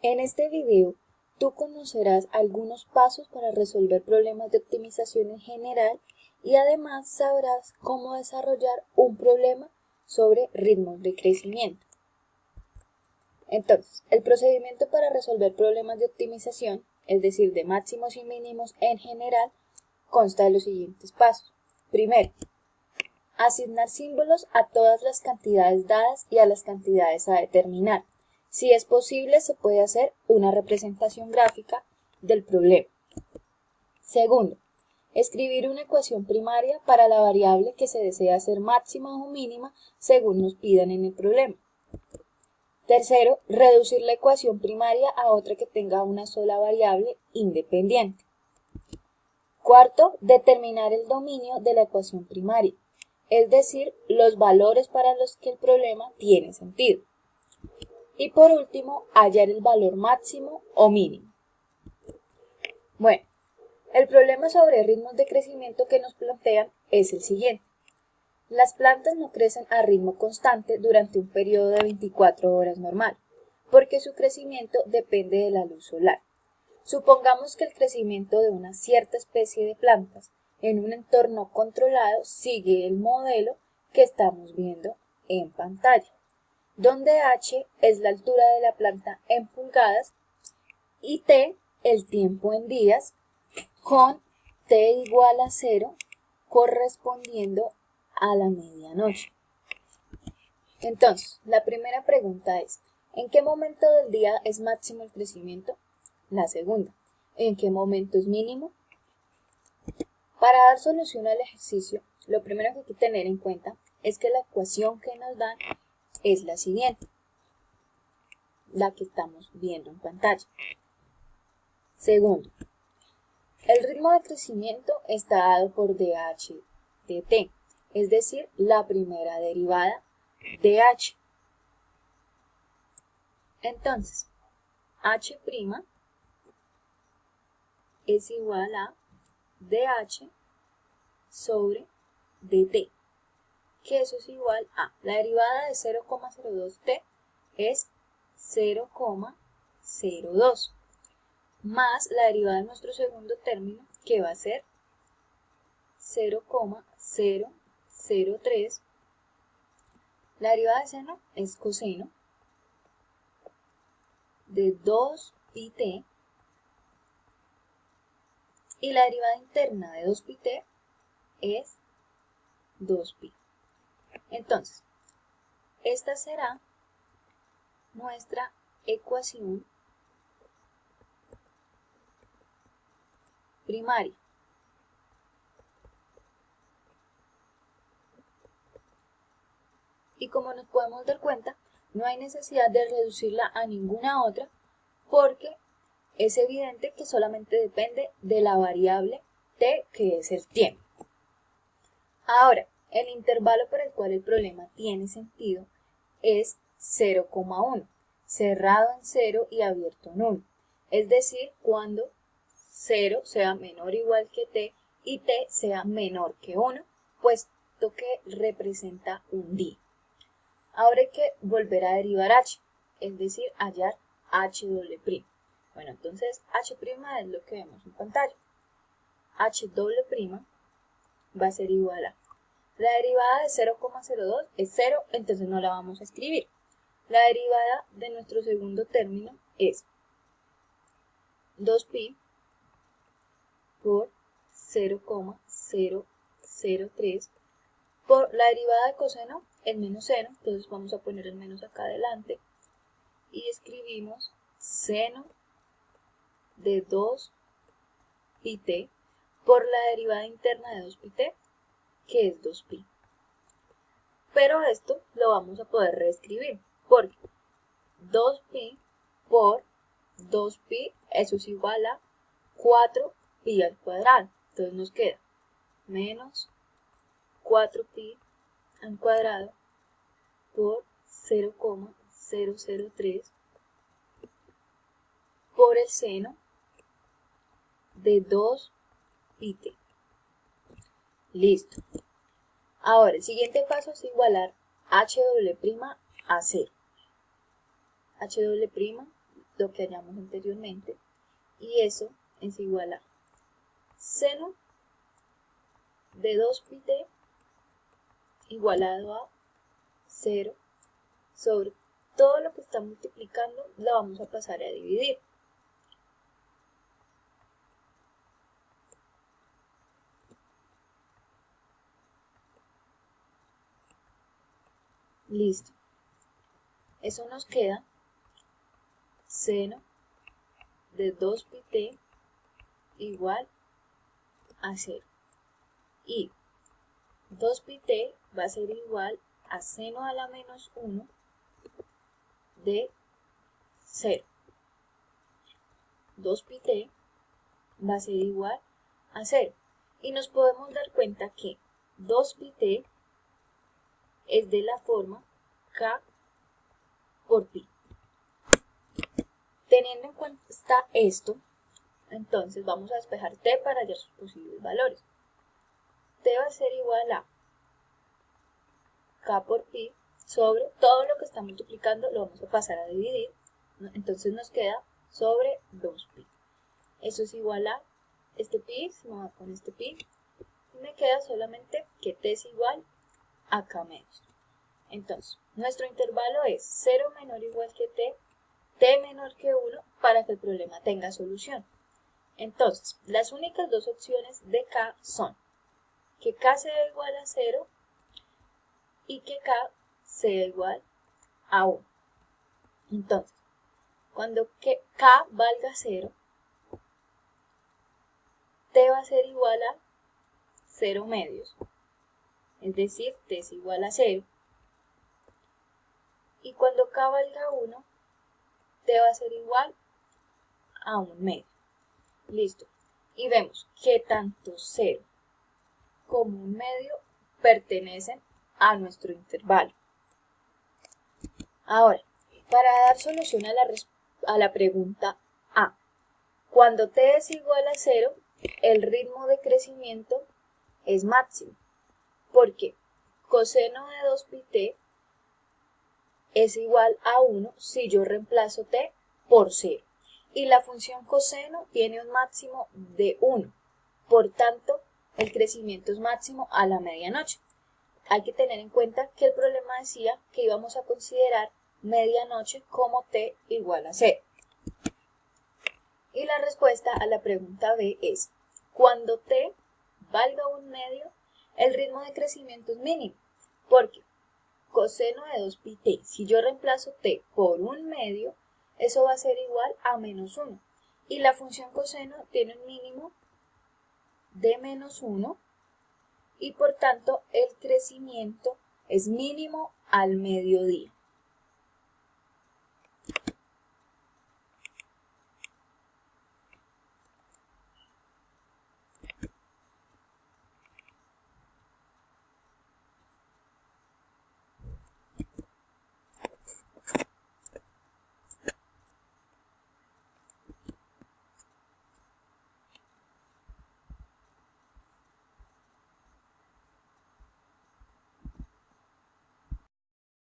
En este video, tú conocerás algunos pasos para resolver problemas de optimización en general y además sabrás cómo desarrollar un problema sobre ritmos de crecimiento. Entonces, el procedimiento para resolver problemas de optimización, es decir, de máximos y mínimos en general, consta de los siguientes pasos. Primero, asignar símbolos a todas las cantidades dadas y a las cantidades a determinar. Si es posible, se puede hacer una representación gráfica del problema. Segundo, escribir una ecuación primaria para la variable que se desea hacer máxima o mínima según nos pidan en el problema. Tercero, reducir la ecuación primaria a otra que tenga una sola variable independiente. Cuarto, determinar el dominio de la ecuación primaria, es decir, los valores para los que el problema tiene sentido. Y por último, hallar el valor máximo o mínimo. Bueno, el problema sobre ritmos de crecimiento que nos plantean es el siguiente. Las plantas no crecen a ritmo constante durante un periodo de 24 horas normal, porque su crecimiento depende de la luz solar. Supongamos que el crecimiento de una cierta especie de plantas en un entorno controlado sigue el modelo que estamos viendo en pantalla, donde h es la altura de la planta en pulgadas y t el tiempo en días, con t igual a 0 correspondiendo a la medianoche. Entonces, la primera pregunta es, ¿en qué momento del día es máximo el crecimiento? La segunda, ¿en qué momento es mínimo? Para dar solución al ejercicio, lo primero que hay que tener en cuenta es que la ecuación que nos dan es la siguiente, la que estamos viendo en pantalla. Segundo, el ritmo de crecimiento está dado por dh de t, es decir, la primera derivada de h. Entonces, h' es igual a dh sobre dt, que eso es igual a la derivada de 0,02t es 0,02 más la derivada de nuestro segundo término, que va a ser 0,003. La derivada de seno es coseno de 2πt y la derivada interna de 2πt es 2π. Entonces, esta será nuestra ecuación primaria. Y como nos podemos dar cuenta, no hay necesidad de reducirla a ninguna otra porque es evidente que solamente depende de la variable t, que es el tiempo. Ahora, el intervalo para el cual el problema tiene sentido es 0,1, cerrado en 0 y abierto en 1. Es decir, cuando 0 sea menor o igual que t y t sea menor que 1, puesto que representa un día. Ahora hay que volver a derivar h, es decir, hallar h doble'. Bueno, entonces h' es lo que vemos en pantalla. h doble' va a ser igual a la derivada de 0,02 es 0, entonces no la vamos a escribir. La derivada de nuestro segundo término es 2π por 0,003 por la derivada de coseno, el menos seno, entonces vamos a poner el menos acá adelante y escribimos seno de 2πt por la derivada interna de 2πt, que es 2π. Pero esto lo vamos a poder reescribir, porque 2π por 2π, eso es igual a 4π al cuadrado. Entonces nos queda menos 4π al cuadrado por 0,003 por el seno de 2πt. Listo. Ahora, el siguiente paso es igualar h' a 0. h', lo que hallamos anteriormente, y eso es igual a seno de 2πt igualado a 0 sobre todo lo que está multiplicando, lo vamos a pasar a dividir. Listo. Eso nos queda seno de 2πt igual a 0. Y 2πt va a ser igual a seno a la menos 1 de 0. 2πt va a ser igual a 0. Y nos podemos dar cuenta que 2πt es de la forma k por pi. Teniendo en cuenta esto, entonces vamos a despejar t para hallar sus posibles valores. T va a ser igual a k por pi sobre todo lo que está multiplicando, lo vamos a pasar a dividir. Entonces nos queda sobre 2pi. Eso es igual a este pi, se me va con este pi, y me queda solamente que t es igual a k menos. Entonces, nuestro intervalo es 0 menor o igual que t menor que 1, para que el problema tenga solución. Entonces, las únicas dos opciones de k son que k sea igual a 0 y que k sea igual a 1. Entonces, cuando k valga 0, t va a ser igual a 0 medios, es decir, t es igual a 0. Y cuando k valga 1, t va a ser igual a 1 medio. Listo. Y vemos que tanto 0 como 1 medio pertenecen a nuestro intervalo. Ahora, para dar solución a la pregunta A, cuando t es igual a 0, el ritmo de crecimiento es máximo, porque coseno de 2πt es igual a 1 si yo reemplazo t por 0. Y la función coseno tiene un máximo de 1. Por tanto, el crecimiento es máximo a la medianoche. Hay que tener en cuenta que el problema decía que íbamos a considerar medianoche como t igual a 0. Y la respuesta a la pregunta B es, cuando t valga 1 medio, el ritmo de crecimiento es mínimo, porque coseno de 2πt, si yo reemplazo t por 1 medio, eso va a ser igual a menos 1. Y la función coseno tiene un mínimo de menos 1 y por tanto el crecimiento es mínimo al mediodía.